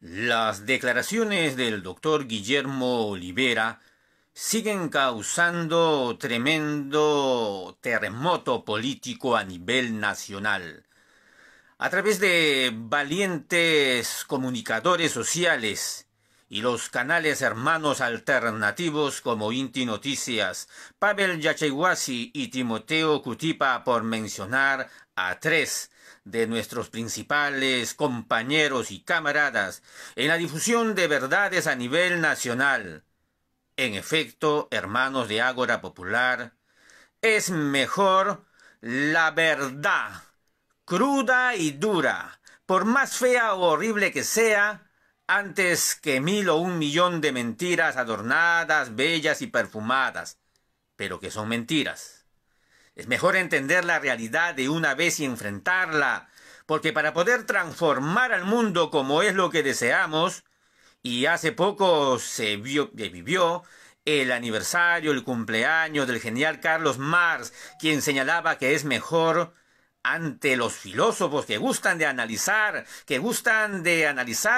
Las declaraciones del doctor Guillermo Olivera siguen causando tremendo terremoto político a nivel nacional. A través de valientes comunicadores sociales y los canales hermanos alternativos como Inti Noticias, Pavel Yachayhuasi y Timoteo Cutipa, por mencionar a tres de nuestros principales compañeros y camaradas en la difusión de verdades a nivel nacional. En efecto, hermanos de Ágora Popular, es mejor la verdad, cruda y dura, por más fea o horrible que sea, antes que 1000 o 1 millón de mentiras adornadas, bellas y perfumadas, pero que son mentiras. Es mejor entender la realidad de una vez y enfrentarla, porque para poder transformar al mundo como es lo que deseamos, y hace poco vivió el aniversario, el cumpleaños del genial Carlos Marx, quien señalaba que es mejor ante los filósofos que gustan de analizar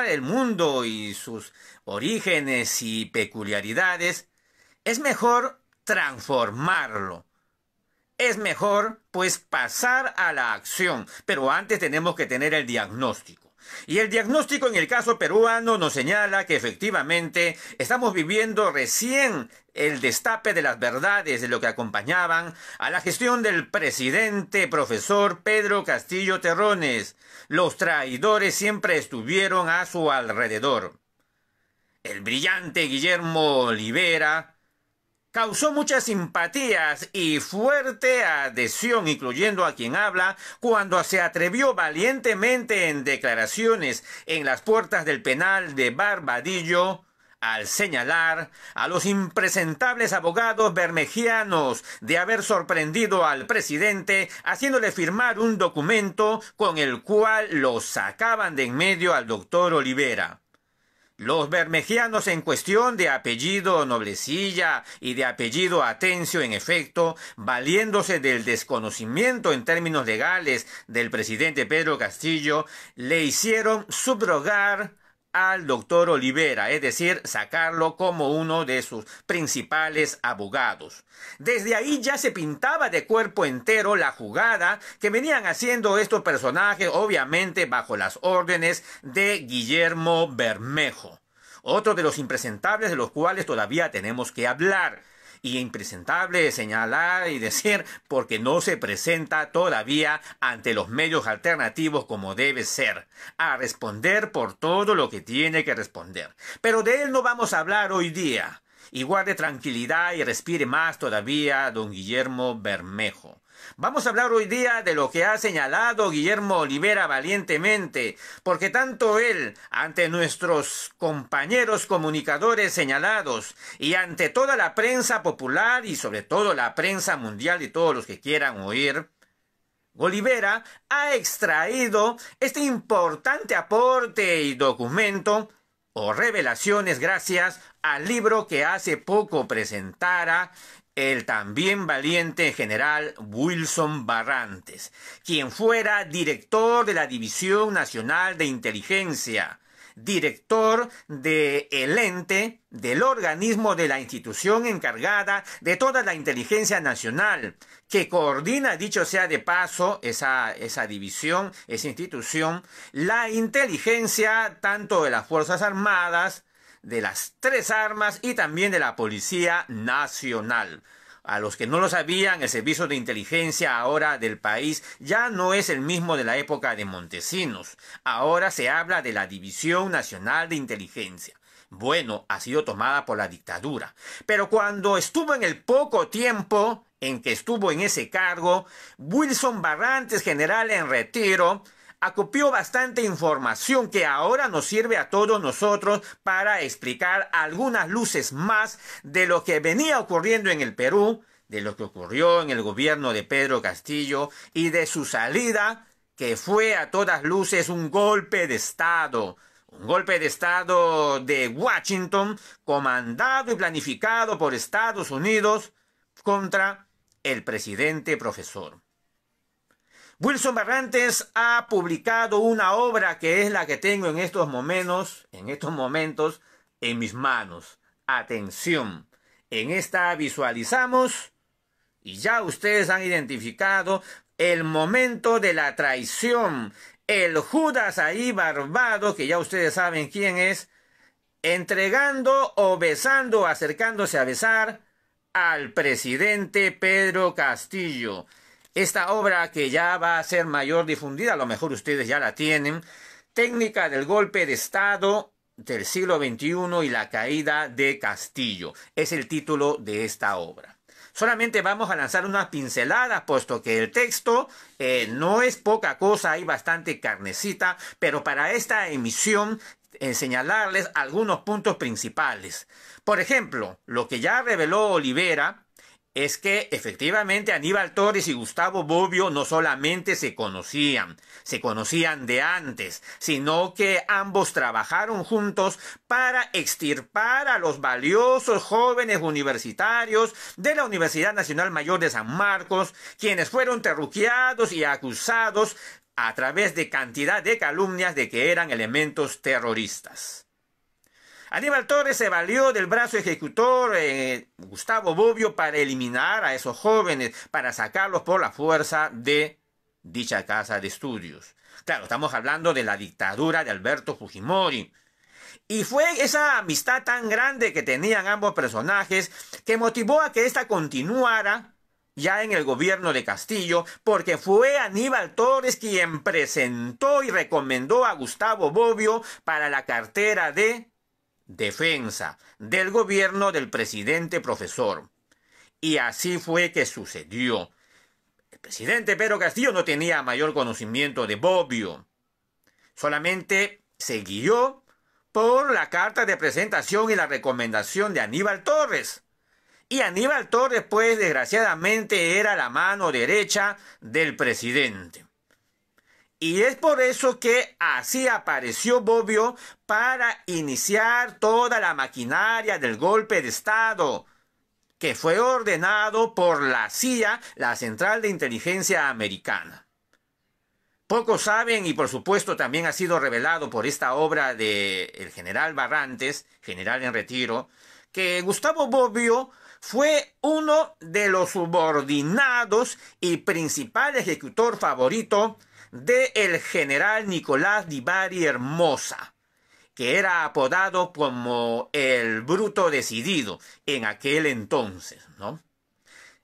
el mundo y sus orígenes y peculiaridades, es mejor transformarlo. Es mejor, pues, pasar a la acción, pero antes tenemos que tener el diagnóstico. Y el diagnóstico en el caso peruano nos señala que efectivamente estamos viviendo recién el destape de las verdades de lo que acompañaban a la gestión del presidente profesor Pedro Castillo Terrones. Los traidores siempre estuvieron a su alrededor. El brillante Guillermo Olivera causó muchas simpatías y fuerte adhesión, incluyendo a quien habla, cuando se atrevió valientemente en declaraciones en las puertas del penal de Barbadillo al señalar a los impresentables abogados bermejianos de haber sorprendido al presidente haciéndole firmar un documento con el cual lo sacaban de en medio al doctor Olivera. Los bermejianos, en cuestión de apellido Noblecilla y de apellido Atencio, en efecto, valiéndose del desconocimiento en términos legales del presidente Pedro Castillo, le hicieron subrogar al doctor Olivera, es decir, sacarlo como uno de sus principales abogados. Desde ahí ya se pintaba de cuerpo entero la jugada que venían haciendo estos personajes, obviamente bajo las órdenes de Guillermo Bermejo, otro de los impresentables de los cuales todavía tenemos que hablar. Y impresentable señalar y decir porque no se presenta todavía ante los medios alternativos como debe ser, a responder por todo lo que tiene que responder. Pero de él no vamos a hablar hoy día. Y guarde tranquilidad y respire más todavía don Guillermo Bermejo. Vamos a hablar hoy día de lo que ha señalado Guillermo Olivera valientemente, porque tanto él, ante nuestros compañeros comunicadores señalados, y ante toda la prensa popular y sobre todo la prensa mundial y todos los que quieran oír, Olivera ha extraído este importante aporte y documento o revelaciones gracias al libro que hace poco presentara el también valiente general Wilson Barrantes, quien fuera director de la División Nacional de Inteligencia, director del ente, del organismo de la institución encargada de toda la inteligencia nacional, que coordina, dicho sea de paso, esa división, esa institución, la inteligencia tanto de las Fuerzas Armadas, de las tres armas y también de la Policía Nacional. A los que no lo sabían, el servicio de inteligencia ahora del país ya no es el mismo de la época de Montesinos. Ahora se habla de la División Nacional de Inteligencia. Bueno, ha sido tomada por la dictadura. Pero cuando estuvo en el poco tiempo en que estuvo en ese cargo, Wilson Barrantes, general en retiro, acopió bastante información que ahora nos sirve a todos nosotros para explicar algunas luces más de lo que venía ocurriendo en el Perú, de lo que ocurrió en el gobierno de Pedro Castillo y de su salida, que fue a todas luces un golpe de Estado. Un golpe de Estado de Washington, comandado y planificado por Estados Unidos contra el presidente profesor. Wilson Barrantes ha publicado una obra que es la que tengo en estos momentos en mis manos. Atención, en esta visualizamos, y ya ustedes han identificado el momento de la traición. El Judas ahí barbado, que ya ustedes saben quién es, entregando o besando, acercándose a besar al presidente Pedro Castillo. Esta obra que ya va a ser mayor difundida, a lo mejor ustedes ya la tienen, Técnica del golpe de Estado del siglo XXI y la caída de Castillo. Es el título de esta obra. Solamente vamos a lanzar unas pinceladas, puesto que el texto no es poca cosa, hay bastante carnecita, pero para esta emisión señalarles algunos puntos principales. Por ejemplo, lo que ya reveló Olivera es que efectivamente Aníbal Torres y Gustavo Bobbio no solamente se conocían de antes, sino que ambos trabajaron juntos para extirpar a los valiosos jóvenes universitarios de la Universidad Nacional Mayor de San Marcos, quienes fueron terruqueados y acusados a través de cantidad de calumnias de que eran elementos terroristas. Aníbal Torres se valió del brazo ejecutor Gustavo Bobbio para eliminar a esos jóvenes, para sacarlos por la fuerza de dicha casa de estudios. Claro, estamos hablando de la dictadura de Alberto Fujimori. Y fue esa amistad tan grande que tenían ambos personajes que motivó a que ésta continuara ya en el gobierno de Castillo, porque fue Aníbal Torres quien presentó y recomendó a Gustavo Bobbio para la cartera de Defensa del gobierno del presidente profesor. Y así fue que sucedió. El presidente Pedro Castillo no tenía mayor conocimiento de Bobbio. Solamente se guió por la carta de presentación y la recomendación de Aníbal Torres. Y Aníbal Torres, pues, desgraciadamente era la mano derecha del presidente. Y es por eso que así apareció Bobbio para iniciar toda la maquinaria del golpe de Estado, que fue ordenado por la CIA, la Central de Inteligencia Americana. Pocos saben, y por supuesto también ha sido revelado por esta obra del general Barrantes, general en retiro, que Gustavo Bobbio fue uno de los subordinados y principal ejecutor favorito del general Nicolás Di Bari Hermosa, que era apodado como el bruto decidido en aquel entonces, ¿no?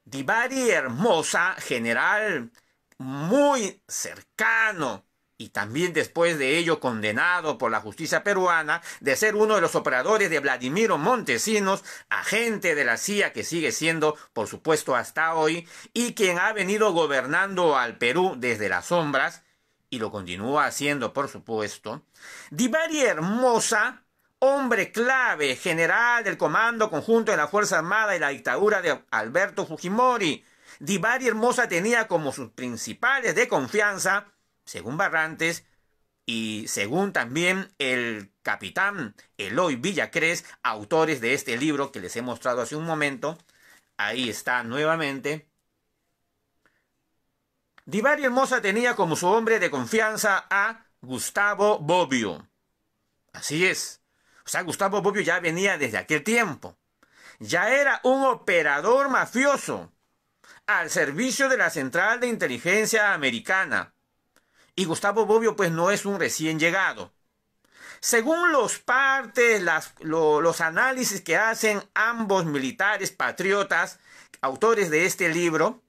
Di Bari Hermosa, general muy cercano y también después de ello condenado por la justicia peruana de ser uno de los operadores de Vladimiro Montesinos, agente de la CIA que sigue siendo, por supuesto, hasta hoy, y quien ha venido gobernando al Perú desde las sombras, y lo continúa haciendo, por supuesto. Di Bari Hermosa, hombre clave, general del Comando Conjunto de la Fuerza Armada y la dictadura de Alberto Fujimori. Di Bari Hermosa tenía como sus principales de confianza, según Barrantes, y según también el capitán Eloy Villacrés, autores de este libro que les he mostrado hace un momento. Ahí está nuevamente. Di Bari Hermosa tenía como su hombre de confianza a Gustavo Bobbio. Así es. O sea, Gustavo Bobbio ya venía desde aquel tiempo. Ya era un operador mafioso al servicio de la Central de Inteligencia Americana. Y Gustavo Bobbio pues no es un recién llegado. Según los partes, los análisis que hacen ambos militares patriotas, autores de este libro,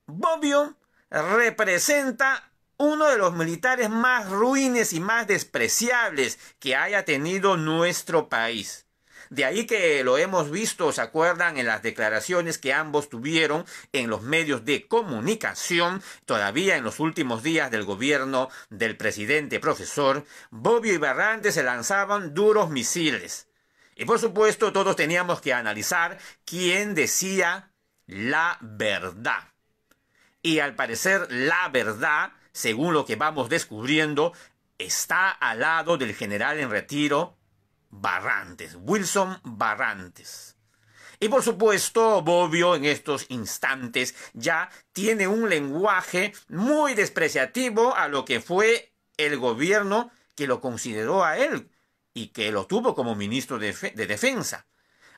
Bobbio representa uno de los militares más ruines y más despreciables que haya tenido nuestro país. De ahí que lo hemos visto, ¿se acuerdan? En las declaraciones que ambos tuvieron en los medios de comunicación, todavía en los últimos días del gobierno del presidente profesor, Bobbio y Barrantes se lanzaban duros misiles. Y por supuesto todos teníamos que analizar quién decía la verdad. Y al parecer la verdad, según lo que vamos descubriendo, está al lado del general en retiro Barrantes, Wilson Barrantes. Y por supuesto, Bobbio en estos instantes ya tiene un lenguaje muy despreciativo a lo que fue el gobierno que lo consideró a él y que lo tuvo como ministro de Defensa.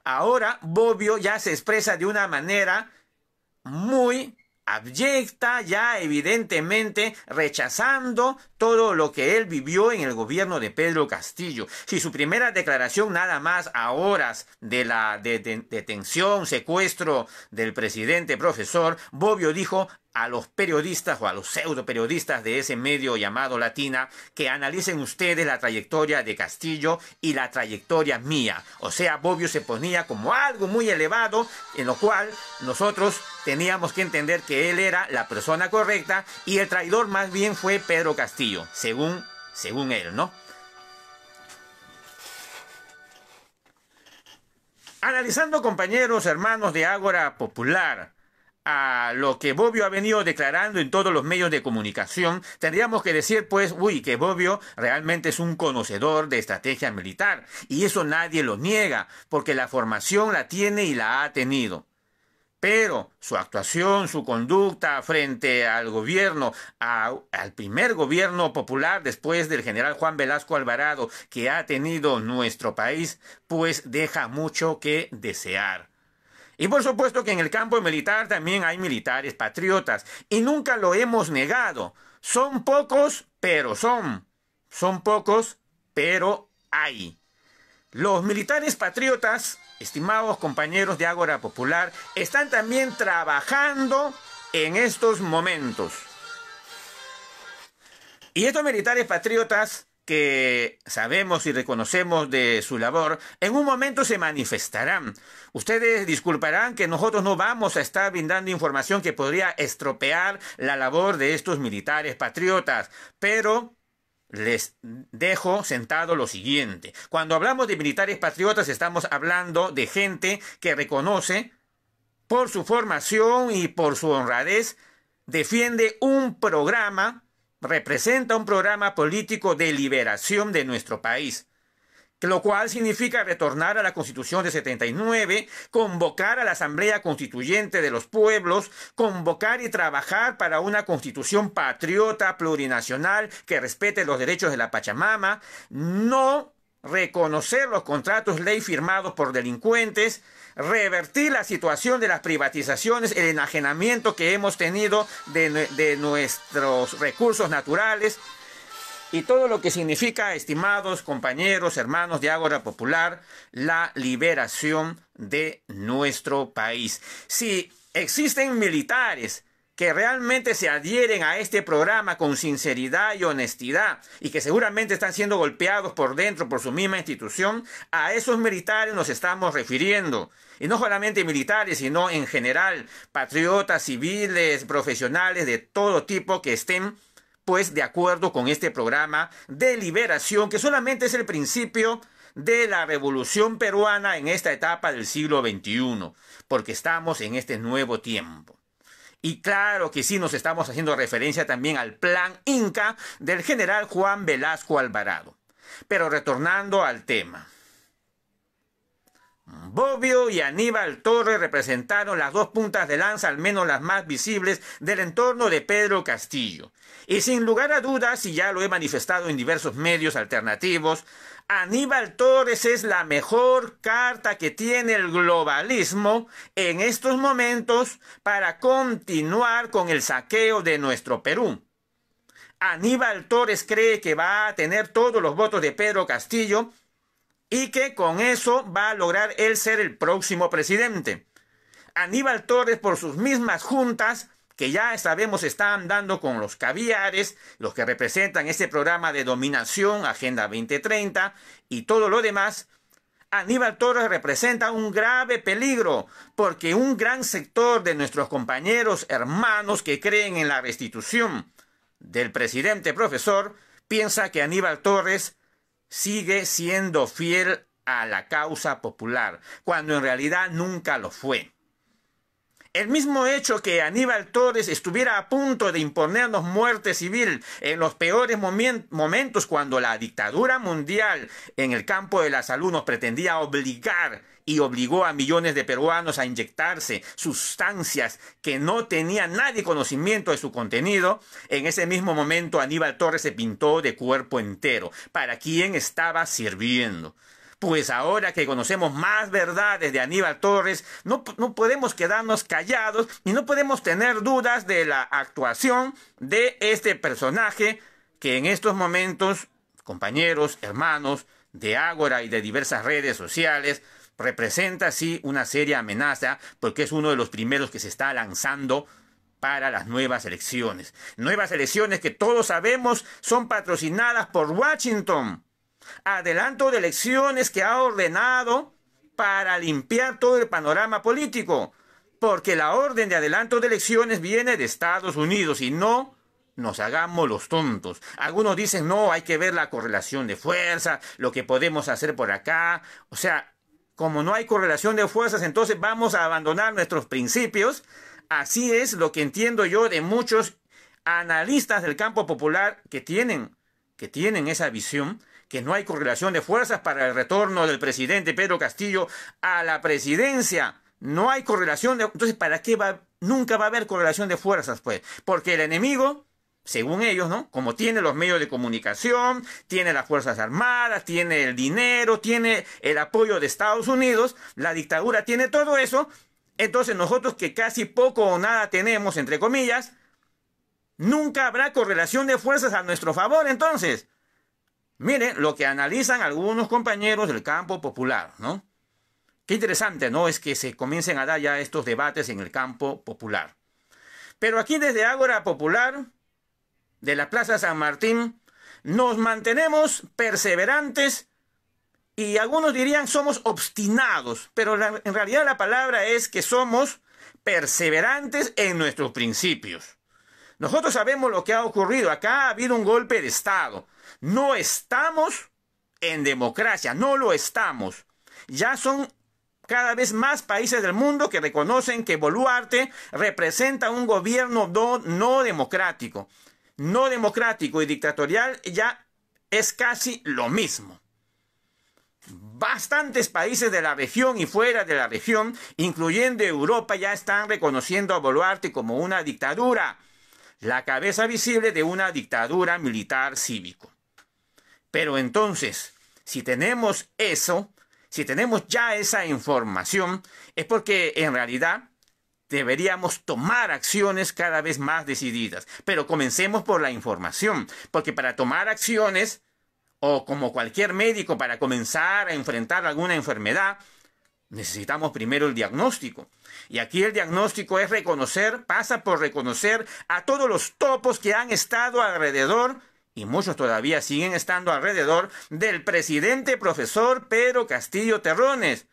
Ahora Bobbio ya se expresa de una manera muy abyecta, ya evidentemente rechazando todo lo que él vivió en el gobierno de Pedro Castillo. Si su primera declaración nada más a horas de la detención, secuestro del presidente profesor, Bobbio dijo a los periodistas o a los pseudo periodistas de ese medio llamado Latina que analicen ustedes la trayectoria de Castillo y la trayectoria mía. O sea, Bobbio se ponía como algo muy elevado, en lo cual nosotros teníamos que entender que él era la persona correcta y el traidor más bien fue Pedro Castillo, según él, ¿no? Analizando, compañeros, hermanos de Ágora Popular, a lo que Bobbio ha venido declarando en todos los medios de comunicación, tendríamos que decir, pues, que Bobbio realmente es un conocedor de estrategia militar, y eso nadie lo niega, porque la formación la tiene y la ha tenido. Pero su actuación, su conducta frente al gobierno, al primer gobierno popular después del general Juan Velasco Alvarado que ha tenido nuestro país, pues deja mucho que desear. Y por supuesto que en el campo militar también hay militares patriotas, y nunca lo hemos negado. Son pocos, pero son. Son pocos, pero hay. Los militares patriotas, estimados compañeros de Ágora Popular, están también trabajando en estos momentos. Y estos militares patriotas, que sabemos y reconocemos de su labor, en un momento se manifestarán. Ustedes disculparán que nosotros no vamos a estar brindando información que podría estropear la labor de estos militares patriotas, pero les dejo sentado lo siguiente. Cuando hablamos de militares patriotas estamos hablando de gente que reconoce por su formación y por su honradez, defiende un programa, representa un programa político de liberación de nuestro país, lo cual significa retornar a la Constitución de 79, convocar a la Asamblea Constituyente de los Pueblos, convocar y trabajar para una Constitución patriota, plurinacional, que respete los derechos de la Pachamama, no reconocer los contratos ley firmados por delincuentes, revertir la situación de las privatizaciones, el enajenamiento que hemos tenido de nuestros recursos naturales, y todo lo que significa, estimados compañeros, hermanos de Ágora Popular, la liberación de nuestro país. Si existen militares que realmente se adhieren a este programa con sinceridad y honestidad y que seguramente están siendo golpeados por dentro por su misma institución, a esos militares nos estamos refiriendo. Y no solamente militares, sino en general, patriotas, civiles, profesionales de todo tipo que estén pues de acuerdo con este programa de liberación, que solamente es el principio de la revolución peruana en esta etapa del siglo XXI, porque estamos en este nuevo tiempo. Y claro que sí nos estamos haciendo referencia también al plan Inca del general Juan Velasco Alvarado. Pero retornando al tema. Bobbio y Aníbal Torres representaron las dos puntas de lanza, al menos las más visibles, del entorno de Pedro Castillo. Y sin lugar a dudas, y ya lo he manifestado en diversos medios alternativos, Aníbal Torres es la mejor carta que tiene el globalismo en estos momentos para continuar con el saqueo de nuestro Perú. Aníbal Torres cree que va a tener todos los votos de Pedro Castillo y que con eso va a lograr él ser el próximo presidente. Aníbal Torres, por sus mismas juntas, que ya sabemos están dando con los caviares, los que representan este programa de dominación, Agenda 2030 y todo lo demás, Aníbal Torres representa un grave peligro, porque un gran sector de nuestros compañeros hermanos que creen en la restitución del presidente profesor, piensa que Aníbal Torres sigue siendo fiel a la causa popular, cuando en realidad nunca lo fue. El mismo hecho que Aníbal Torres estuviera a punto de imponernos muerte civil en los peores momentos cuando la dictadura mundial en el campo de la salud nos pretendía obligar y obligó a millones de peruanos a inyectarse sustancias que no tenía nadie conocimiento de su contenido, en ese mismo momento Aníbal Torres se pintó de cuerpo entero. ¿Para quién estaba sirviendo? Pues ahora que conocemos más verdades de Aníbal Torres, no podemos quedarnos callados y no podemos tener dudas de la actuación de este personaje que en estos momentos, compañeros, hermanos de Ágora y de diversas redes sociales, representa sí una seria amenaza porque es uno de los primeros que se está lanzando para las nuevas elecciones. Nuevas elecciones que todos sabemos son patrocinadas por Washington. Adelanto de elecciones que ha ordenado para limpiar todo el panorama político, porque la orden de adelanto de elecciones viene de Estados Unidos y no nos hagamos los tontos. Algunos dicen, no, hay que ver la correlación de fuerza, lo que podemos hacer por acá. O sea, como no hay correlación de fuerzas, entonces vamos a abandonar nuestros principios. Así es lo que entiendo yo de muchos analistas del campo popular que tienen esa visión, que no hay correlación de fuerzas para el retorno del presidente Pedro Castillo a la presidencia. No hay correlación de... Entonces, ¿para qué nunca va a haber correlación de fuerzas, pues? Porque el enemigo, según ellos, ¿no? Como tiene los medios de comunicación, tiene las Fuerzas Armadas, tiene el dinero, tiene el apoyo de Estados Unidos, la dictadura tiene todo eso, entonces nosotros que casi poco o nada tenemos, entre comillas, nunca habrá correlación de fuerzas a nuestro favor, entonces. Miren lo que analizan algunos compañeros del campo popular, ¿no? Qué interesante, ¿no? Es que se comiencen a dar ya estos debates en el campo popular. Pero aquí desde Ágora Popular, de la Plaza San Martín, nos mantenemos perseverantes y algunos dirían somos obstinados, pero en realidad la palabra es que somos perseverantes en nuestros principios. Nosotros sabemos lo que ha ocurrido. Acá ha habido un golpe de Estado. No estamos en democracia, no lo estamos. Ya son cada vez más países del mundo que reconocen que Boluarte representa un gobierno no democrático. No democrático y dictatorial ya es casi lo mismo. Bastantes países de la región y fuera de la región, incluyendo Europa, ya están reconociendo a Boluarte como una dictadura. La cabeza visible de una dictadura militar cívico. Pero entonces, si tenemos eso, si tenemos ya esa información, es porque en realidad deberíamos tomar acciones cada vez más decididas. Pero comencemos por la información, porque para tomar acciones, o como cualquier médico para comenzar a enfrentar alguna enfermedad, necesitamos primero el diagnóstico. Y aquí el diagnóstico es pasa por reconocer a todos los topos que han estado alrededor, y muchos todavía siguen estando alrededor, del presidente profesor Pedro Castillo Terrones.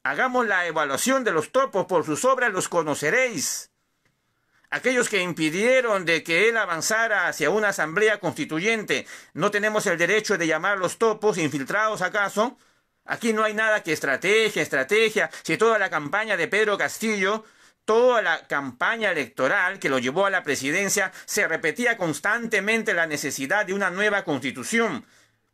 Hagamos la evaluación de los topos, por sus obras los conoceréis. Aquellos que impidieron de que él avanzara hacia una asamblea constituyente, ¿no tenemos el derecho de llamarlos topos, infiltrados acaso? Aquí no hay nada que estrategia. Si toda la campaña de Pedro Castillo, toda la campaña electoral que lo llevó a la presidencia, se repetía constantemente la necesidad de una nueva constitución.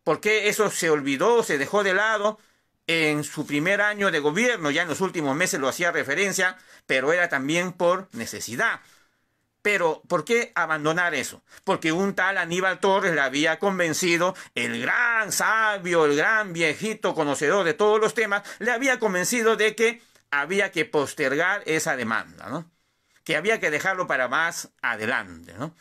¿Por qué eso se olvidó, se dejó de lado en su primer año de gobierno? Ya en los últimos meses lo hacía referencia, pero era también por necesidad. Pero, ¿por qué abandonar eso? Porque un tal Aníbal Torres le había convencido, el gran sabio, el gran viejito conocedor de todos los temas, le había convencido de que había que postergar esa demanda, ¿no? Que había que dejarlo para más adelante, ¿no?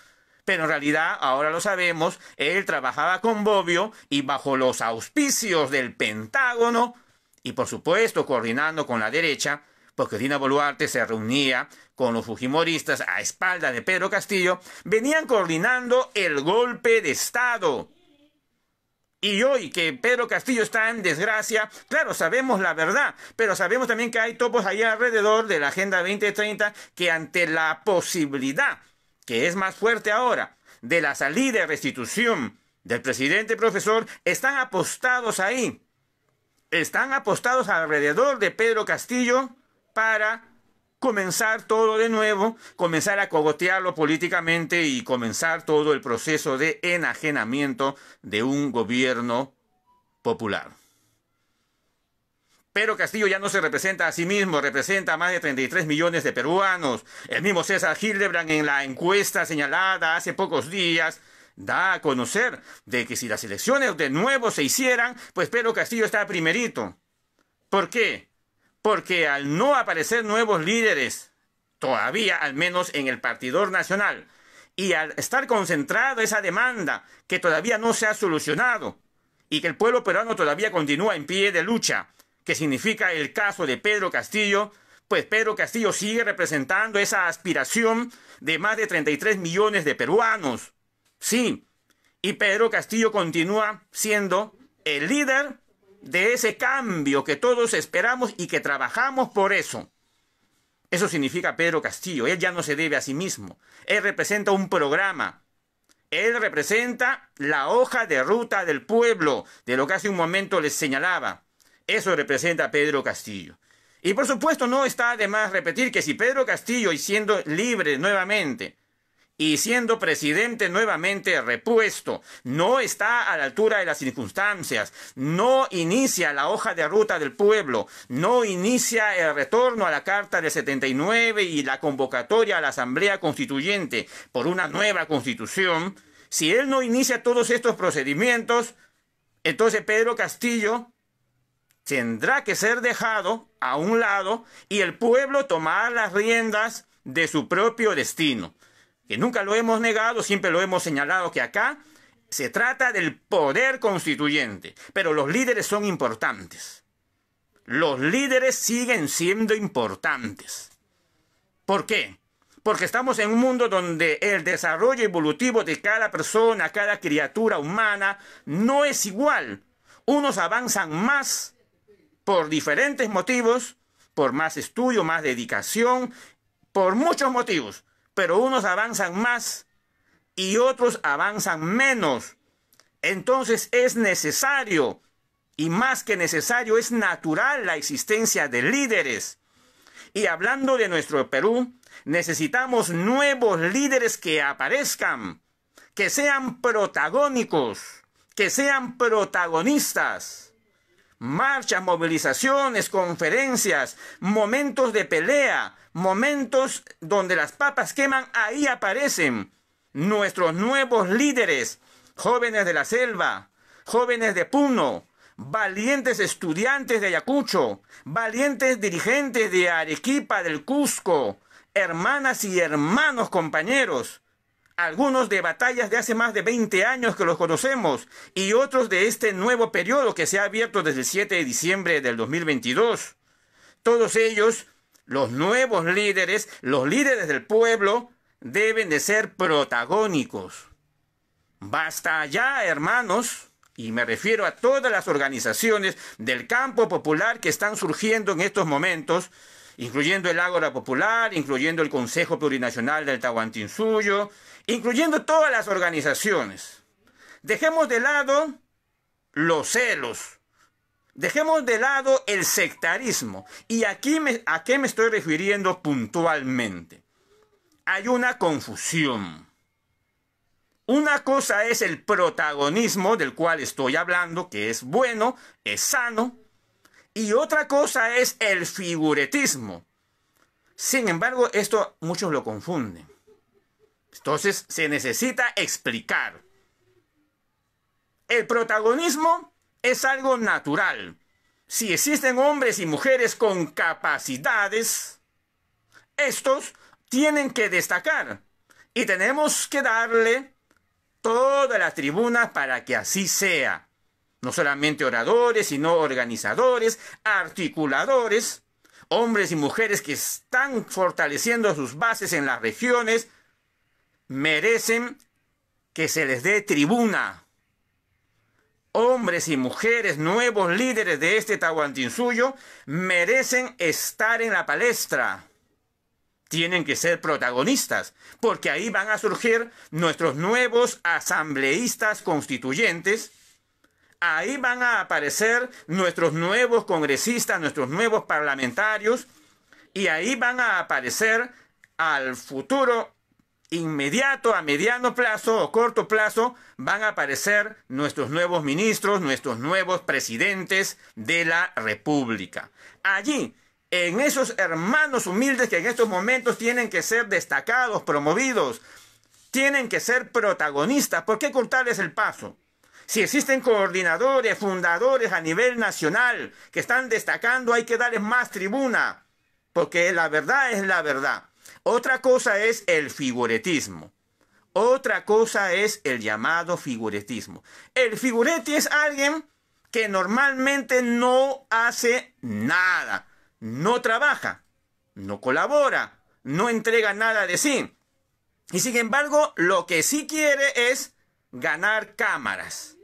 Pero en realidad, ahora lo sabemos, él trabajaba con Bobbio y bajo los auspicios del Pentágono, y por supuesto coordinando con la derecha, porque Dina Boluarte se reunía con los fujimoristas a espaldas de Pedro Castillo, venían coordinando el golpe de Estado. Y hoy que Pedro Castillo está en desgracia, claro, sabemos la verdad, pero sabemos también que hay topos allá alrededor de la Agenda 2030 que ante la posibilidad, que es más fuerte ahora, de la salida y restitución del presidente profesor, están apostados ahí. Están apostados alrededor de Pedro Castillo para comenzar todo de nuevo, comenzar a cogotearlo políticamente y comenzar todo el proceso de enajenamiento de un gobierno popular. Pedro Castillo ya no se representa a sí mismo, representa a más de 33 millones de peruanos. El mismo César Hildebrand, en la encuesta señalada hace pocos días, da a conocer de que si las elecciones de nuevo se hicieran, pues Pedro Castillo está primerito. ¿Por qué? Porque al no aparecer nuevos líderes, todavía al menos en el Partidor Nacional, y al estar concentrada esa demanda que todavía no se ha solucionado, y que el pueblo peruano todavía continúa en pie de lucha, que significa el caso de Pedro Castillo, pues Pedro Castillo sigue representando esa aspiración de más de 33 millones de peruanos. Sí, y Pedro Castillo continúa siendo el líder de ese cambio que todos esperamos y que trabajamos por eso. Eso significa Pedro Castillo. Él ya no se debe a sí mismo. Él representa un programa. Él representa la hoja de ruta del pueblo, de lo que hace un momento les señalaba. Eso representa Pedro Castillo. Y por supuesto no está de más repetir que si Pedro Castillo, y siendo libre nuevamente, y siendo presidente nuevamente repuesto, no está a la altura de las circunstancias, no inicia la hoja de ruta del pueblo, no inicia el retorno a la Carta del 79 y la convocatoria a la Asamblea Constituyente por una nueva Constitución, si él no inicia todos estos procedimientos, entonces Pedro Castillo tendrá que ser dejado a un lado y el pueblo tomar las riendas de su propio destino. Que nunca lo hemos negado, siempre lo hemos señalado que acá se trata del poder constituyente, pero los líderes son importantes. Los líderes siguen siendo importantes. ¿Por qué? Porque estamos en un mundo donde el desarrollo evolutivo de cada persona, cada criatura humana, no es igual. Unos avanzan más por diferentes motivos, por más estudio, más dedicación, por muchos motivos. Pero unos avanzan más y otros avanzan menos. Entonces es necesario, y más que necesario, es natural la existencia de líderes. Y hablando de nuestro Perú, necesitamos nuevos líderes que aparezcan, que sean protagónicos, que sean protagonistas. Marchas, movilizaciones, conferencias, momentos de pelea, momentos donde las papas queman, ahí aparecen nuestros nuevos líderes, jóvenes de la selva, jóvenes de Puno, valientes estudiantes de Ayacucho, valientes dirigentes de Arequipa, del Cusco, hermanas y hermanos compañeros, algunos de batallas de hace más de 20 años que los conocemos y otros de este nuevo periodo que se ha abierto desde el 7 de diciembre del 2022. Todos ellos, los nuevos líderes, los líderes del pueblo, deben de ser protagónicos. Basta ya, hermanos, y me refiero a todas las organizaciones del campo popular que están surgiendo en estos momentos, incluyendo el Ágora Popular, incluyendo el Consejo Plurinacional del Tahuantinsuyo, incluyendo todas las organizaciones. Dejemos de lado los celos, dejemos de lado el sectarismo. ¿Y aquí a qué me estoy refiriendo puntualmente? Hay una confusión. Una cosa es el protagonismo del cual estoy hablando, que es bueno, es sano, y otra cosa es el figuretismo. Sin embargo, esto muchos lo confunden. Entonces, se necesita explicar. El protagonismo es algo natural. Si existen hombres y mujeres con capacidades, estos tienen que destacar. Y tenemos que darle todas las tribunas para que así sea. No solamente oradores, sino organizadores, articuladores, hombres y mujeres que están fortaleciendo sus bases en las regiones, merecen que se les dé tribuna. Hombres y mujeres, nuevos líderes de este Tahuantinsuyo, merecen estar en la palestra. Tienen que ser protagonistas, porque ahí van a surgir nuestros nuevos asambleístas constituyentes. Ahí van a aparecer nuestros nuevos congresistas, nuestros nuevos parlamentarios, Y ahí van a aparecer al futuro inmediato, a mediano plazo o corto plazo, van a aparecer nuestros nuevos ministros, nuestros nuevos presidentes de la República. Allí, en esos hermanos humildes que en estos momentos tienen que ser destacados, promovidos, tienen que ser protagonistas. ¿Por qué cortarles el paso? Si existen coordinadores, fundadores a nivel nacional que están destacando, hay que darles más tribuna, porque la verdad es la verdad. Otra cosa es el figuretismo. Otra cosa es el llamado figuretismo. El figureti es alguien que normalmente no hace nada, no trabaja, no colabora, no entrega nada de sí. Y sin embargo, lo que sí quiere es ganar cámaras,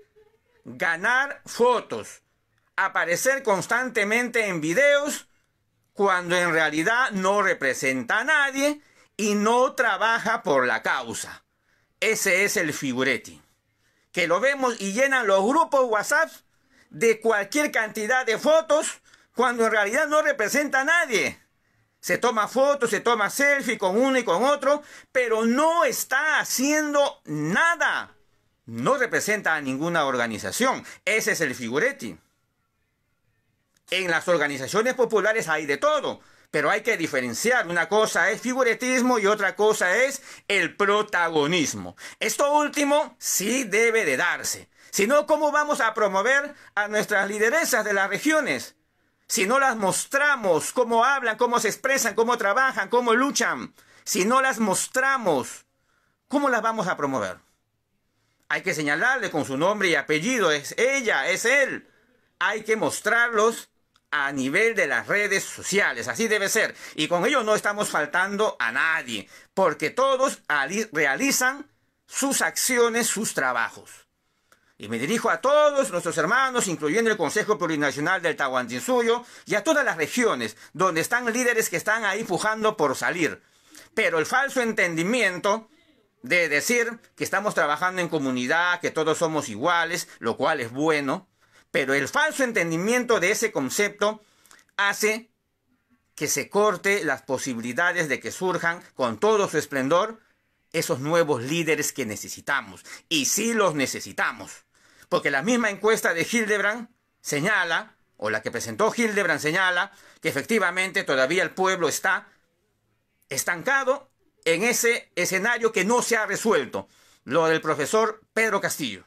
ganar fotos, aparecer constantemente en videos, cuando en realidad no representa a nadie y no trabaja por la causa. Ese es el figuretti, que lo vemos y llenan los grupos WhatsApp de cualquier cantidad de fotos, cuando en realidad no representa a nadie. Se toma fotos, se toma selfie con uno y con otro, pero no está haciendo nada. No representa a ninguna organización. Ese es el figuretti. En las organizaciones populares hay de todo, pero hay que diferenciar. Una cosa es figuretismo y otra cosa es el protagonismo. Esto último sí debe de darse. Si no, ¿cómo vamos a promover a nuestras lideresas de las regiones? Si no las mostramos cómo hablan, cómo se expresan, cómo trabajan, cómo luchan. Si no las mostramos, ¿cómo las vamos a promover? Hay que señalarle con su nombre y apellido. Es ella, es él. Hay que mostrarlos a nivel de las redes sociales. Así debe ser. Y con ello no estamos faltando a nadie, porque todos realizan sus acciones, sus trabajos. Y me dirijo a todos nuestros hermanos, incluyendo el Consejo Plurinacional del Tahuantinsuyo, y a todas las regiones donde están líderes que están ahí pujando por salir. Pero el falso entendimiento de decir que estamos trabajando en comunidad, que todos somos iguales, lo cual es bueno, pero el falso entendimiento de ese concepto hace que se corte las posibilidades de que surjan con todo su esplendor esos nuevos líderes que necesitamos. Y sí los necesitamos. Porque la misma encuesta de Hildebrand señala, o la que presentó Hildebrand señala, que efectivamente todavía el pueblo está estancado en ese escenario que no se ha resuelto. Lo del profesor Pedro Castillo.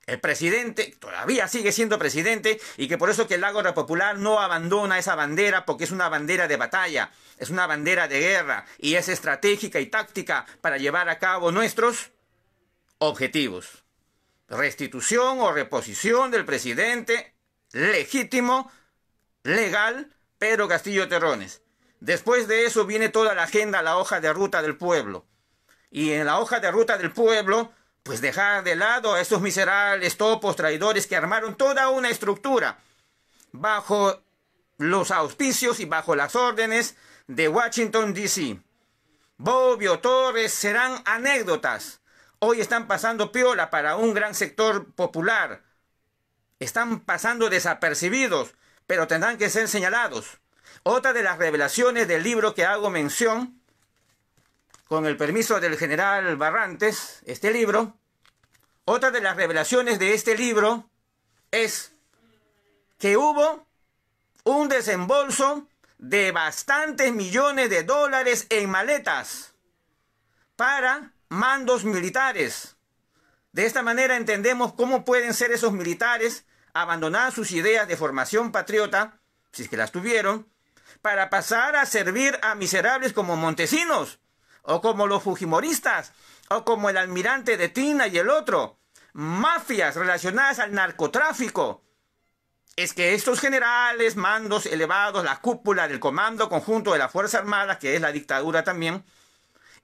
El presidente todavía sigue siendo presidente y que por eso que el Ágora Popular no abandona esa bandera, porque es una bandera de batalla, es una bandera de guerra y es estratégica y táctica para llevar a cabo nuestros objetivos. Restitución o reposición del presidente legítimo, legal, Pedro Castillo Terrones. Después de eso viene toda la agenda, la hoja de ruta del pueblo. Y en la hoja de ruta del pueblo, pues dejar de lado a estos miserables topos traidores que armaron toda una estructura bajo los auspicios y bajo las órdenes de Washington, D.C. Bobbio, Torres serán anécdotas. Hoy están pasando piola para un gran sector popular. Están pasando desapercibidos, pero tendrán que ser señalados. Otra de las revelaciones del libro que hago mención, con el permiso del general Barrantes, otra de las revelaciones de este libro es que hubo un desembolso de bastantes millones de dólares en maletas para mandos militares. De esta manera entendemos cómo pueden ser esos militares abandonar sus ideas de formación patriota, si es que las tuvieron, para pasar a servir a miserables como Montesinos, o como los fujimoristas, o como el almirante de Tina y el otro, mafias relacionadas al narcotráfico. Es que estos generales, mandos elevados, la cúpula del Comando Conjunto de la Fuerza Armada, que es la dictadura también,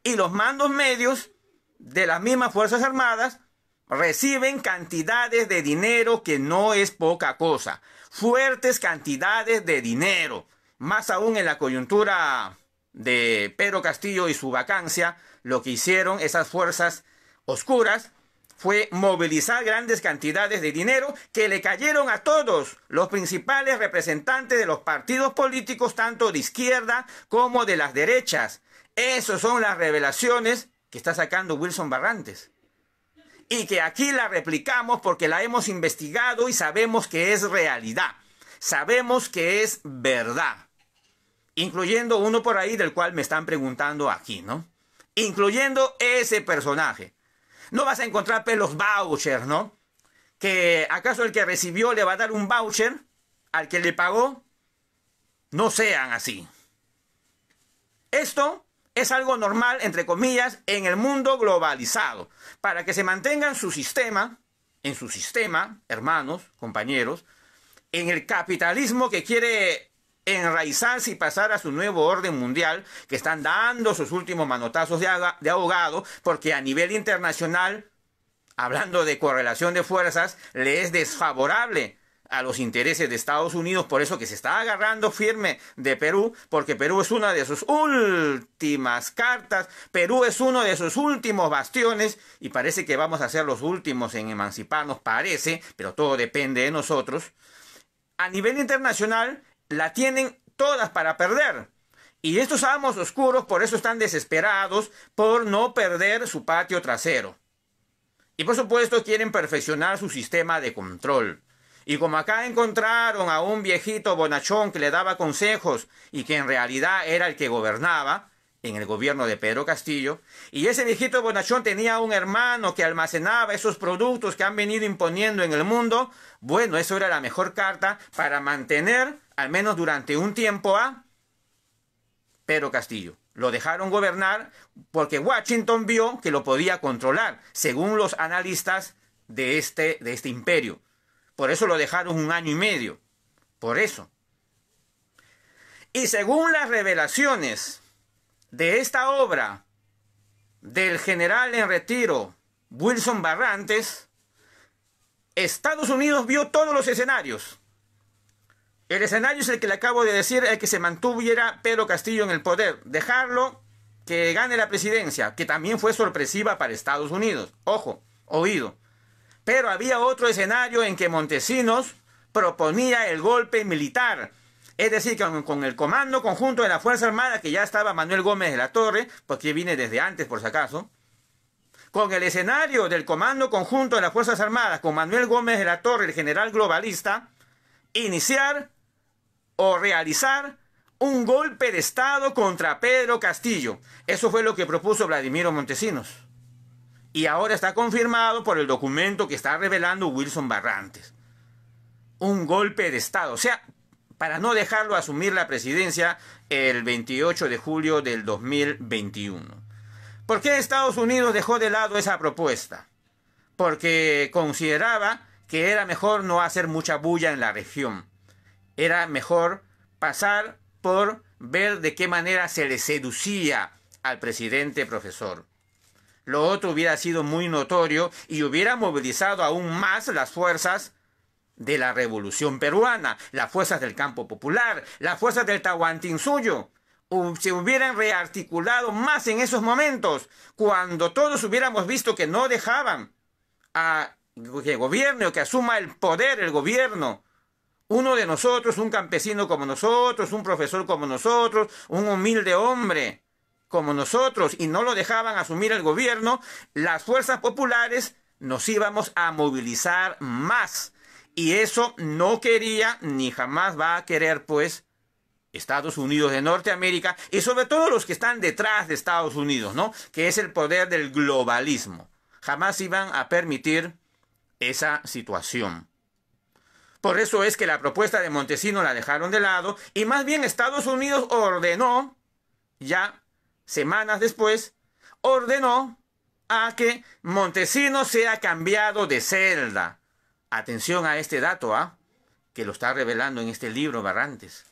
y los mandos medios de las mismas Fuerzas Armadas, reciben cantidades de dinero que no es poca cosa, fuertes cantidades de dinero, más aún en la coyuntura de Pedro Castillo y su vacancia. Lo que hicieron esas fuerzas oscuras fue movilizar grandes cantidades de dinero que le cayeron a todos los principales representantes de los partidos políticos, tanto de izquierda como de las derechas. Esas son las revelaciones que está sacando Wilson Barrantes. Y que aquí la replicamos porque la hemos investigado y sabemos que es realidad. Sabemos que es verdad. Incluyendo uno por ahí del cual me están preguntando aquí, ¿no? Incluyendo ese personaje. No vas a encontrar los vouchers, ¿no? Que acaso el que recibió le va a dar un voucher al que le pagó. No sean así. Esto es algo normal, entre comillas, en el mundo globalizado. Para que se mantenga en su sistema, hermanos, compañeros, en el capitalismo que quiere enraizarse y pasar a su nuevo orden mundial, que están dando sus últimos manotazos de ahogado, porque a nivel internacional, hablando de correlación de fuerzas, le es desfavorable a los intereses de Estados Unidos, por eso que se está agarrando firme de Perú, porque Perú es una de sus últimas cartas, Perú es uno de sus últimos bastiones, y parece que vamos a ser los últimos en emanciparnos, parece, pero todo depende de nosotros. A nivel internacional, la tienen todas para perder. Y estos amos oscuros por eso están desesperados por no perder su patio trasero. Y por supuesto quieren perfeccionar su sistema de control. Y como acá encontraron a un viejito bonachón que le daba consejos y que en realidad era el que gobernaba en el gobierno de Pedro Castillo, y ese viejito bonachón tenía un hermano que almacenaba esos productos que han venido imponiendo en el mundo, bueno, eso era la mejor carta para mantener, al menos durante un tiempo, a Pedro Castillo. Lo dejaron gobernar porque Washington vio que lo podía controlar, según los analistas de este imperio. Por eso lo dejaron 1 año y medio. Por eso. Y según las revelaciones de esta obra del general en retiro Wilson Barrantes, Estados Unidos vio todos los escenarios. El escenario es el que le acabo de decir, el que se mantuviera Pedro Castillo en el poder, dejarlo que gane la presidencia, que también fue sorpresiva para Estados Unidos. Ojo, oído. Pero había otro escenario en que Montesinos proponía el golpe militar. Es decir, con el comando conjunto de la Fuerza Armada, que ya estaba Manuel Gómez de la Torre, porque viene desde antes por si acaso, con el escenario del comando conjunto de las Fuerzas Armadas, con Manuel Gómez de la Torre, el general globalista, iniciar o realizar un golpe de Estado contra Pedro Castillo. Eso fue lo que propuso Vladimiro Montesinos. Y ahora está confirmado por el documento que está revelando Wilson Barrantes. Un golpe de Estado. O sea, para no dejarlo asumir la presidencia el 28 de julio del 2021. ¿Por qué Estados Unidos dejó de lado esa propuesta? Porque consideraba que era mejor no hacer mucha bulla en la región. Era mejor pasar por ver de qué manera se le seducía al presidente profesor. Lo otro hubiera sido muy notorio y hubiera movilizado aún más las fuerzas de la Revolución Peruana, las fuerzas del Campo Popular, las fuerzas del Tahuantinsuyo. Se hubieran rearticulado más en esos momentos, cuando todos hubiéramos visto que no dejaban a que gobierne o que asuma el poder el gobierno. Uno de nosotros, un campesino como nosotros, un profesor como nosotros, un humilde hombre como nosotros, y no lo dejaban asumir el gobierno, las fuerzas populares nos íbamos a movilizar más. Y eso no quería ni jamás va a querer, pues, Estados Unidos de Norteamérica, y sobre todo los que están detrás de Estados Unidos, ¿no? Que es el poder del globalismo. Jamás iban a permitir esa situación. Por eso es que la propuesta de Montesinos la dejaron de lado, y más bien Estados Unidos ordenó, ya semanas después, ordenó a que Montesinos sea cambiado de celda. Atención a este dato, que lo está revelando en este libro Barrantes.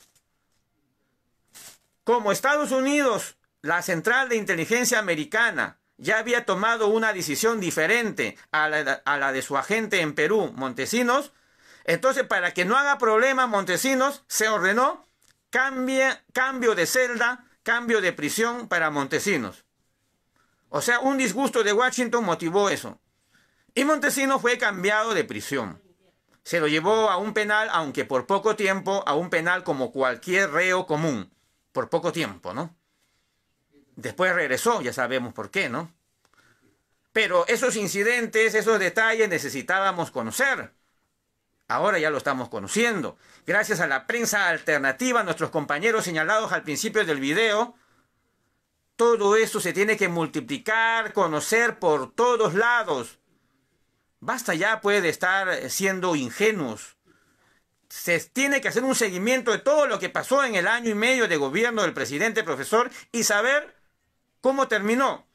Como Estados Unidos, la Central de Inteligencia Americana, ya había tomado una decisión diferente a la de su agente en Perú, Montesinos, entonces para que no haga problema Montesinos, se ordenó cambio de celda, cambio de prisión para Montesinos. O sea, un disgusto de Washington motivó eso. Y Montesinos fue cambiado de prisión. Se lo llevó a un penal, aunque por poco tiempo, a un penal como cualquier reo común. Por poco tiempo, ¿no? Después regresó, ya sabemos por qué, ¿no? Pero esos incidentes, esos detalles necesitábamos conocer. Ahora ya lo estamos conociendo. Gracias a la prensa alternativa, nuestros compañeros señalados al principio del video, todo eso se tiene que multiplicar, conocer por todos lados. Basta ya, pues, de estar siendo ingenuos. Se tiene que hacer un seguimiento de todo lo que pasó en el año y medio de gobierno del presidente profesor y saber cómo terminó.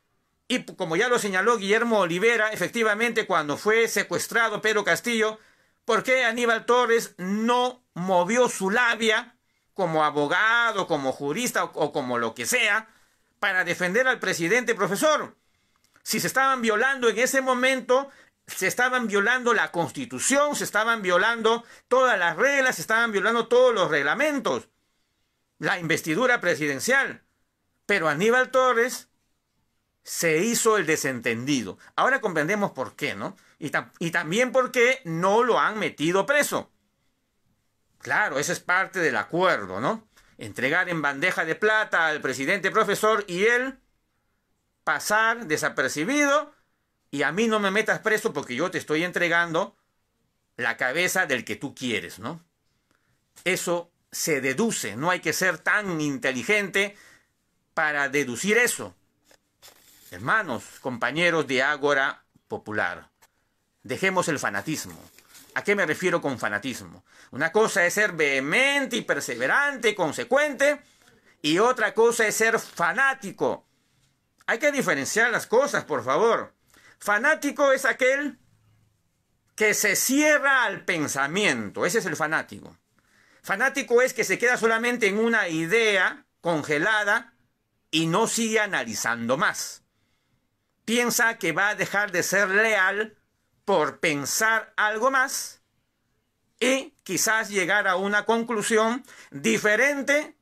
Y como ya lo señaló Guillermo Olivera, efectivamente, cuando fue secuestrado Pedro Castillo, ¿por qué Aníbal Torres no movió su labia como abogado, como jurista o como lo que sea para defender al presidente profesor? Si se estaban violando en ese momento, se estaban violando la Constitución, se estaban violando todas las reglas, se estaban violando todos los reglamentos, la investidura presidencial. Pero Aníbal Torres se hizo el desentendido. Ahora comprendemos por qué, ¿no? Y también por qué no lo han metido preso. Claro, eso es parte del acuerdo, ¿no? Entregar en bandeja de plata al presidente profesor y él pasar desapercibido y a mí no me metas preso porque yo te estoy entregando la cabeza del que tú quieres, ¿no? Eso se deduce, no hay que ser tan inteligente para deducir eso. Hermanos, compañeros de Ágora Popular, dejemos el fanatismo. ¿A qué me refiero con fanatismo? Una cosa es ser vehemente y perseverante, consecuente, y otra cosa es ser fanático. Hay que diferenciar las cosas, por favor. Fanático es aquel que se cierra al pensamiento. Ese es el fanático. Fanático es que se queda solamente en una idea congelada y no sigue analizando más. Piensa que va a dejar de ser leal por pensar algo más y quizás llegar a una conclusión diferente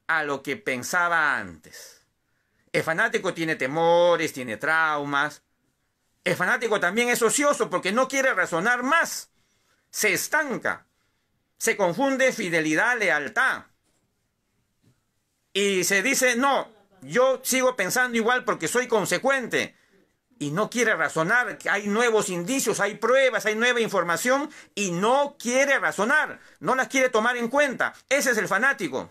a lo que pensaba antes. El fanático tiene temores, tiene traumas. El fanático también es ocioso porque no quiere razonar más. Se estanca. Se confunde fidelidad, lealtad. Y se dice, no, yo sigo pensando igual porque soy consecuente. Y no quiere razonar, hay nuevos indicios, hay pruebas, hay nueva información y no quiere razonar, no las quiere tomar en cuenta. Ese es el fanático.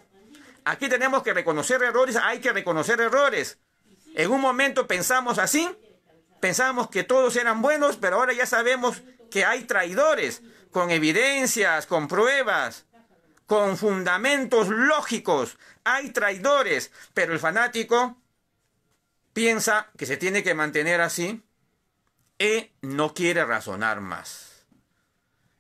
Aquí tenemos que reconocer errores, hay que reconocer errores. En un momento pensamos así, pensamos que todos eran buenos, pero ahora ya sabemos que hay traidores, con evidencias, con pruebas, con fundamentos lógicos. Hay traidores, pero el fanático piensa que se tiene que mantener así y no quiere razonar más.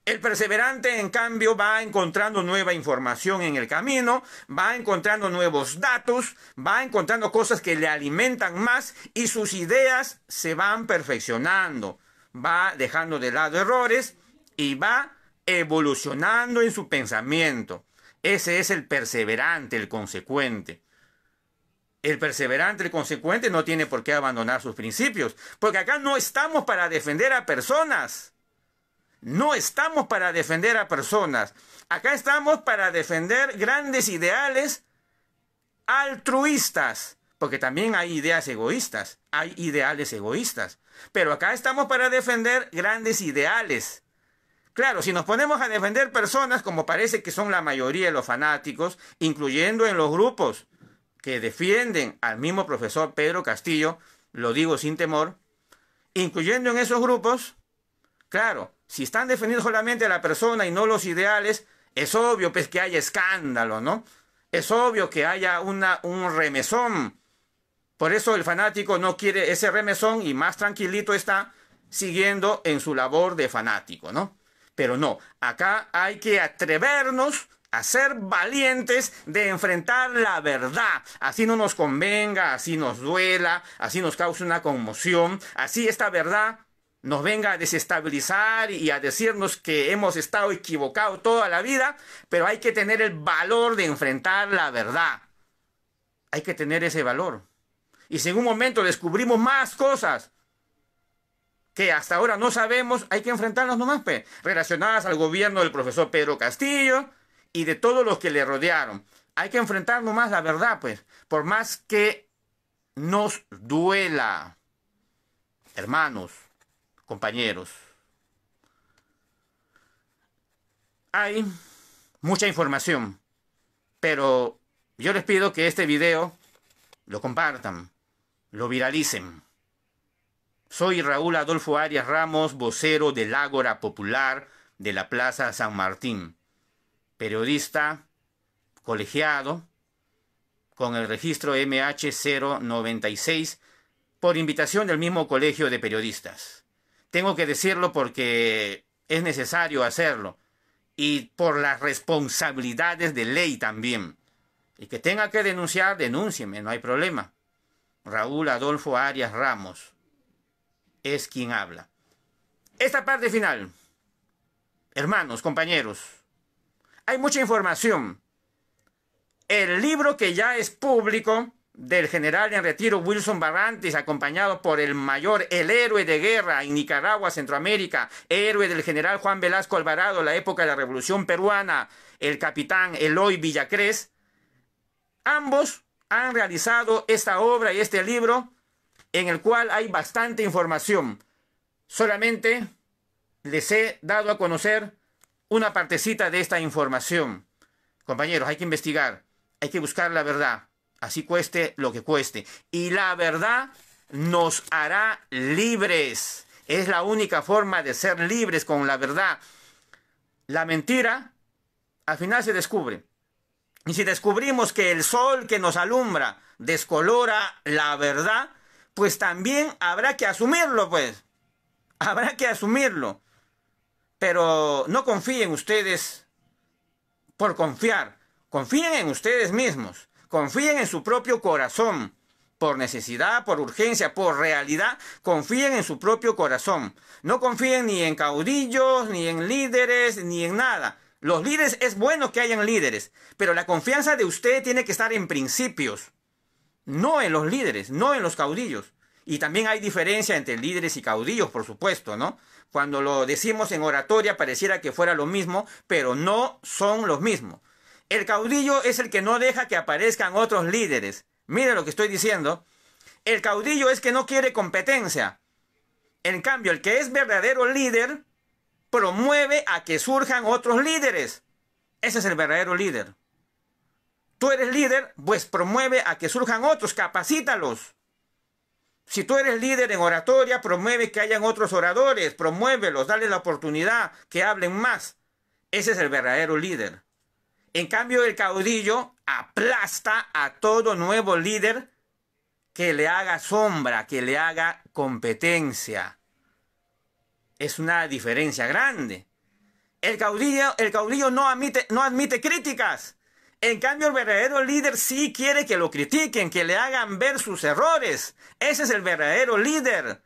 El perseverante, en cambio, va encontrando nueva información en el camino, va encontrando nuevos datos, va encontrando cosas que le alimentan más y sus ideas se van perfeccionando. Va dejando de lado errores y va evolucionando en su pensamiento. Ese es el perseverante, el consecuente. El perseverante, el consecuente, no tiene por qué abandonar sus principios. Porque acá no estamos para defender a personas. No estamos para defender a personas. Acá estamos para defender grandes ideales altruistas. Porque también hay ideas egoístas. Hay ideales egoístas. Pero acá estamos para defender grandes ideales. Claro, si nos ponemos a defender personas, como parece que son la mayoría de los fanáticos, incluyendo en los grupos que defienden al mismo profesor Pedro Castillo, lo digo sin temor, incluyendo en esos grupos, claro, si están defendiendo solamente a la persona y no los ideales, es obvio pues que haya escándalo, ¿no? Es obvio que haya un remesón. Por eso el fanático no quiere ese remesón y más tranquilito está siguiendo en su labor de fanático, ¿no? Pero no, acá hay que atrevernos a ser valientes de enfrentar la verdad. Así no nos convenga, así nos duela, así nos cause una conmoción, así esta verdad nos venga a desestabilizar y a decirnos que hemos estado equivocados toda la vida, pero hay que tener el valor de enfrentar la verdad. Hay que tener ese valor. Y si en un momento descubrimos más cosas que hasta ahora no sabemos, hay que enfrentarlas nomás, pues, relacionadas al gobierno del profesor Pedro Castillo y de todos los que le rodearon. Hay que enfrentar nomás la verdad, pues, por más que nos duela. Hermanos, compañeros, hay mucha información, pero yo les pido que este video lo compartan, lo viralicen. Soy Raúl Adolfo Arias Ramos, vocero del Ágora Popular de la Plaza San Martín, periodista colegiado con el registro MH096 por invitación del mismo colegio de periodistas. Tengo que decirlo porque es necesario hacerlo y por las responsabilidades de ley también. Y que tenga que denunciar, denúncieme, no hay problema. Raúl Adolfo Arias Ramos es quien habla. Esta parte final, hermanos, compañeros, hay mucha información. El libro que ya es público del general en retiro Wilson Barrantes, acompañado por el mayor, el héroe de guerra en Nicaragua, Centroamérica, héroe del general Juan Velasco Alvarado, la época de la Revolución Peruana, el capitán Eloy Villacrés, ambos han realizado esta obra y este libro en el cual hay bastante información. Solamente les he dado a conocer una partecita de esta información. Compañeros, hay que investigar, hay que buscar la verdad, así cueste lo que cueste. Y la verdad nos hará libres. Es la única forma de ser libres, con la verdad. La mentira al final se descubre. Y si descubrimos que el sol que nos alumbra descolora la verdad, pues también habrá que asumirlo, pues. Habrá que asumirlo. Pero no confíen ustedes por confiar. Confíen en ustedes mismos. Confíen en su propio corazón. Por necesidad, por urgencia, por realidad, confíen en su propio corazón. No confíen ni en caudillos, ni en líderes, ni en nada. Los líderes, es bueno que hayan líderes, pero la confianza de usted tiene que estar en principios. No en los líderes, no en los caudillos. Y también hay diferencia entre líderes y caudillos, por supuesto, ¿no? Cuando lo decimos en oratoria pareciera que fuera lo mismo, pero no son los mismos. El caudillo es el que no deja que aparezcan otros líderes. Mire lo que estoy diciendo. El caudillo es que no quiere competencia. En cambio, el que es verdadero líder promueve a que surjan otros líderes. Ese es el verdadero líder. Tú eres líder, pues promueve a que surjan otros, capacítalos. Si tú eres líder en oratoria, promueve que hayan otros oradores, promuévelos, dale la oportunidad, que hablen más. Ese es el verdadero líder. En cambio, el caudillo aplasta a todo nuevo líder que le haga sombra, que le haga competencia. Es una diferencia grande. El caudillo no admite críticas. En cambio, el verdadero líder sí quiere que lo critiquen, que le hagan ver sus errores. Ese es el verdadero líder.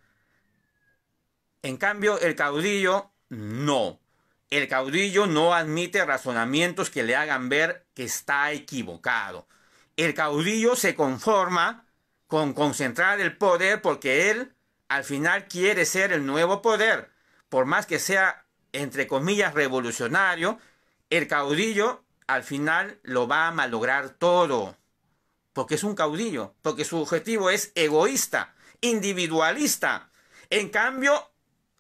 En cambio, el caudillo no. El caudillo no admite razonamientos que le hagan ver que está equivocado. El caudillo se conforma con concentrar el poder porque él al final quiere ser el nuevo poder. Por más que sea, entre comillas, revolucionario, el caudillo al final lo va a malograr todo. Porque es un caudillo, porque su objetivo es egoísta, individualista. En cambio,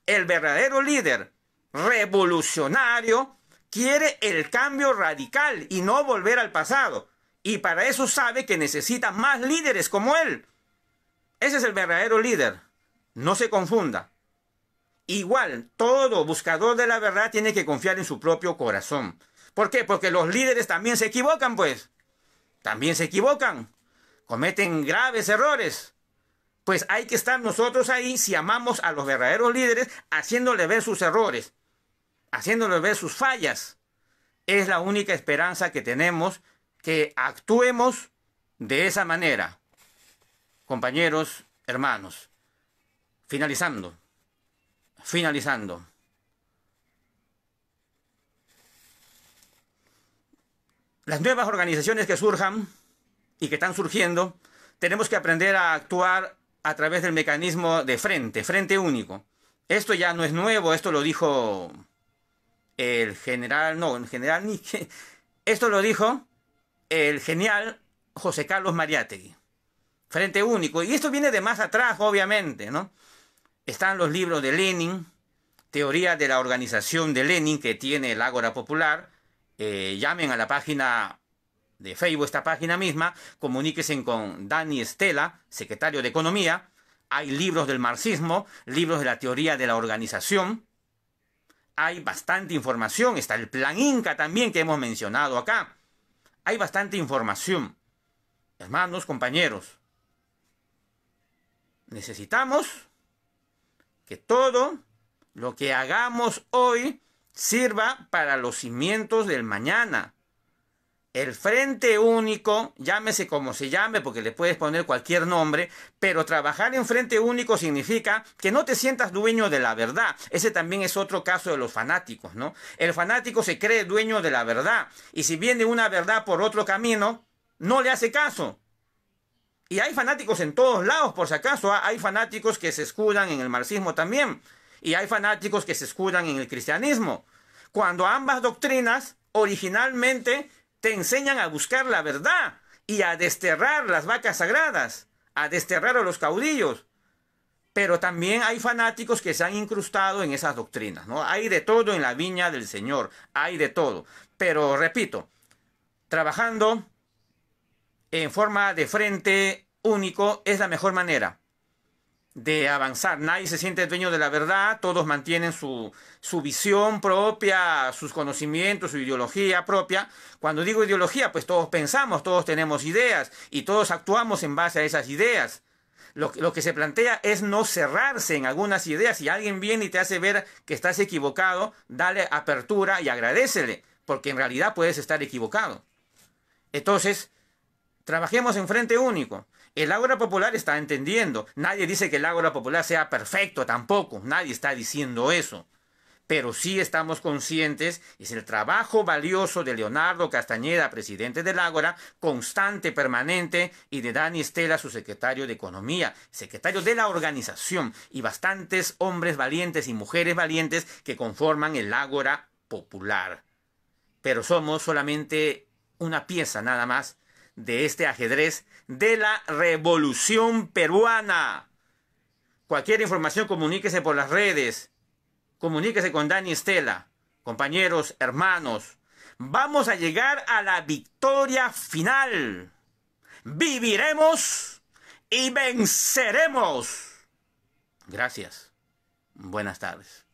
el verdadero líder revolucionario quiere el cambio radical y no volver al pasado. Y para eso sabe que necesita más líderes como él. Ese es el verdadero líder. No se confunda. Igual, todo buscador de la verdad tiene que confiar en su propio corazón. ¿Por qué? Porque los líderes también se equivocan, pues. También se equivocan. Cometen graves errores. Pues hay que estar nosotros ahí, si amamos a los verdaderos líderes, haciéndole ver sus errores, haciéndole ver sus fallas. Es la única esperanza que tenemos, que actuemos de esa manera. Compañeros, hermanos, finalizando. Las nuevas organizaciones que surjan y que están surgiendo, tenemos que aprender a actuar a través del mecanismo de frente único. Esto ya no es nuevo, esto lo dijo el general, no, el general ni que, esto lo dijo el genial José Carlos Mariátegui. Frente único. Y esto viene de más atrás, obviamente, ¿no? Están los libros de Lenin, teoría de la organización de Lenin que tiene el Ágora Popular. Llamen a la página de Facebook, esta página misma, comuníquense con Dani Estela, secretario de Economía. Hay libros del marxismo, libros de la teoría de la organización. Hay bastante información. Está el Plan Inca también que hemos mencionado acá. Hay bastante información. Hermanos, compañeros, necesitamos que todo lo que hagamos hoy sirva para los cimientos del mañana. El Frente Único, llámese como se llame, porque le puedes poner cualquier nombre, pero trabajar en Frente Único significa que no te sientas dueño de la verdad. Ese también es otro caso de los fanáticos, ¿no? El fanático se cree dueño de la verdad, y si viene una verdad por otro camino, no le hace caso. Y hay fanáticos en todos lados, por si acaso. Hay fanáticos que se escudan en el marxismo también, y hay fanáticos que se escudan en el cristianismo. Cuando ambas doctrinas originalmente te enseñan a buscar la verdad y a desterrar las vacas sagradas, a desterrar a los caudillos. Pero también hay fanáticos que se han incrustado en esas doctrinas, ¿no? Hay de todo en la viña del Señor, hay de todo. Pero repito, trabajando en forma de frente único es la mejor manera de avanzar. Nadie se siente dueño de la verdad, todos mantienen su visión propia, sus conocimientos, su ideología propia. Cuando digo ideología, pues todos pensamos, todos tenemos ideas y todos actuamos en base a esas ideas. Lo que se plantea es no cerrarse en algunas ideas. Si alguien viene y te hace ver que estás equivocado, dale apertura y agradécele, porque en realidad puedes estar equivocado. Entonces, trabajemos en frente único. El Ágora Popular está entendiendo. Nadie dice que el Ágora Popular sea perfecto tampoco. Nadie está diciendo eso. Pero sí estamos conscientes, es el trabajo valioso de Leonardo Castañeda, presidente del Ágora, constante, permanente, y de Dani Estela, su secretario de Economía, secretario de la organización, y bastantes hombres valientes y mujeres valientes que conforman el Ágora Popular. Pero somos solamente una pieza nada más de este ajedrez de la Revolución Peruana. Cualquier información, comuníquese por las redes, comuníquese con Dani Estela. Compañeros, hermanos, vamos a llegar a la victoria final. Viviremos y venceremos. Gracias. Buenas tardes.